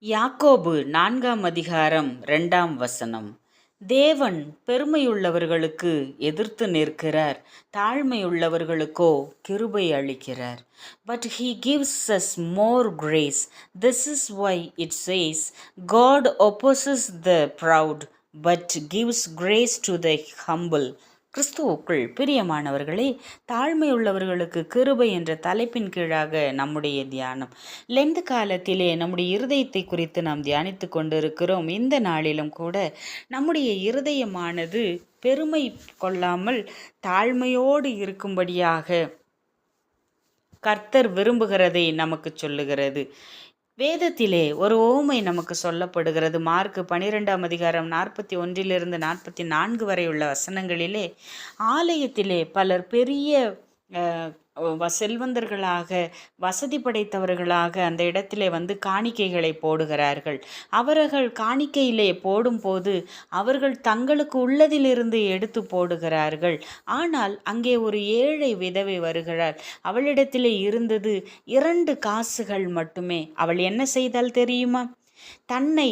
யாக்கோபு 4 தேவன் பெருமையுள்ளவர்களுக்கு எதிர்த்து நிற்கிறார், தாழ்மையுள்ளவர்களுக்கோ கிருபை அளிக்கிறார். But he gives us more grace. This is why it says, God opposes the proud, but gives grace to the humble. கிறிஸ்துவுக்குள் பிரியமானவர்களே, தாழ்மையுள்ளவர்களுக்கு கிருபை என்ற தலைப்பின் கீழாக நம்முடைய தியானம். லெந்து காலத்திலே நம்முடைய இருதயத்தை குறித்து நாம் தியானித்து கொண்டிருக்கிறோம். இந்த நாளிலும் கூட நம்முடைய இருதயமானது பெருமை கொள்ளாமல் தாழ்மையோடு இருக்கும்படியாக கர்த்தர் விரும்புகிறதை நமக்கு சொல்லுகிறது. வேதத்திலே ஒரு ஓமை நமக்கு சொல்லப்படுகிறது. மார்க் 12 41 வரை உள்ள வசனங்களிலே, ஆலயத்திலே பலர் பெரிய செல்வந்தர்களாக வசதி படைத்தவர்களாக அந்த இடத்திலே வந்து காணிக்கைகளை போடுகிறார்கள். அவர்கள் காணிக்கையிலே போடும்போது அவர்கள் தங்களுக்கு உள்ளதிலிருந்து எடுத்து போடுகிறார்கள். ஆனால் அங்கே ஒரு ஏழை விதவை வருகிறாள். அவளிடத்திலே இருந்தது 2 காசுகள் மட்டுமே. அவள் என்ன செய்தால் தெரியுமா? தன்னை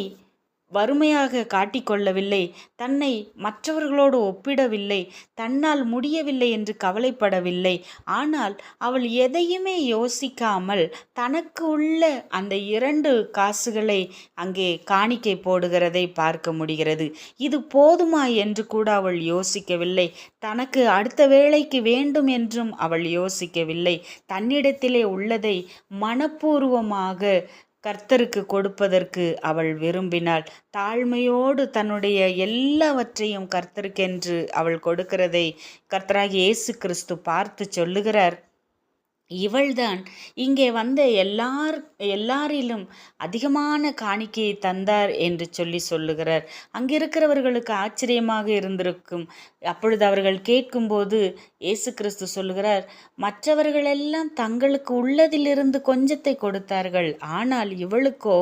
வறுமையாக காட்டிக்கொள்ளவில்லை, தன்னை மற்றவர்களோடு ஒப்பிடவில்லை, தன்னால் முடியவில்லை என்று கவலைப்படவில்லை. ஆனால் அவள் எதையுமே யோசிக்காமல் தனக்கு உள்ள அந்த 2 காசுகளை அங்கே காணிக்கை போடுகிறதை பார்க்க முடிகிறது. இது போதுமா என்று கூட அவள் யோசிக்கவில்லை. தனக்கு அடுத்த வேளைக்கு வேண்டும் என்றும் அவள் யோசிக்கவில்லை. தன்னிடத்திலே உள்ளதை மனப்பூர்வமாக கர்த்தருக்கு கொடுப்பதற்கு அவள் விரும்பினாள். தாழ்மையோடு தன்னுடைய எல்லாவற்றையும் கர்த்தருக்கென்று அவள் கொடுக்கிறதை கர்த்தராகிய இயேசு கிறிஸ்து பார்த்து சொல்லுகிறார், இவள்தான் இங்கே வந்த எல்லாரிலும் அதிகமான காணிக்கையை தந்தார் என்று சொல்லுகிறார். அங்கிருக்கிறவர்களுக்கு ஆச்சரியமாக இருந்திருக்கும். அப்பொழுது அவர்கள் கேட்கும்போது இயேசு கிறிஸ்து சொல்லுகிறார், மற்றவர்களெல்லாம் தங்களுக்கு உள்ளதிலிருந்து கொஞ்சத்தை கொடுத்தார்கள், ஆனால் இவளுக்கோ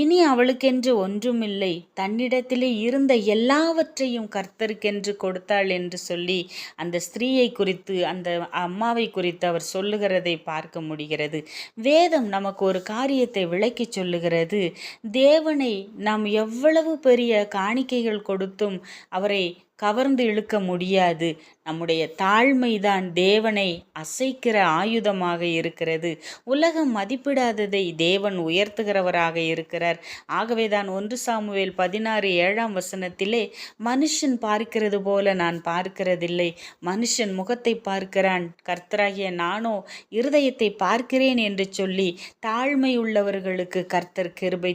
இனி அவளுக்கென்று ஒன்றுமில்லை, தன்னிடத்திலே இருந்த எல்லாவற்றையும் கர்த்தருக்கென்று கொடுத்தாள் என்று சொல்லி அந்த ஸ்திரீயை குறித்து, அந்த அம்மாவை குறித்து அவர் சொல்லுகிறதை பார்க்க முடிகிறது. வேதம் நமக்கு ஒரு காரியத்தை விளக்கி சொல்லுகிறது. தேவனை நாம் எவ்வளவு பெரிய காணிக்கைகள் கொடுத்தும் அவரை கவர்ந்து இழுக்க முடியாது. நம்முடைய தாழ்மைதான் தேவனை அசைக்கிற ஆயுதமாக இருக்கிறது. உலகம் மதிப்பிடாததை தேவன் உயர்த்துகிறவராக இருக்கிறார். ஆகவேதான் 1 சாமுவேல் 16:7 மனுஷன் பார்க்கிறது போல நான் பார்க்கிறதில்லை, மனுஷன் முகத்தை பார்க்கிறான், கர்த்தராகிய நானோ இருதயத்தை பார்க்கிறேன் என்று சொல்லி தாழ்மை உள்ளவர்களுக்கு கர்த்தர் கிருபை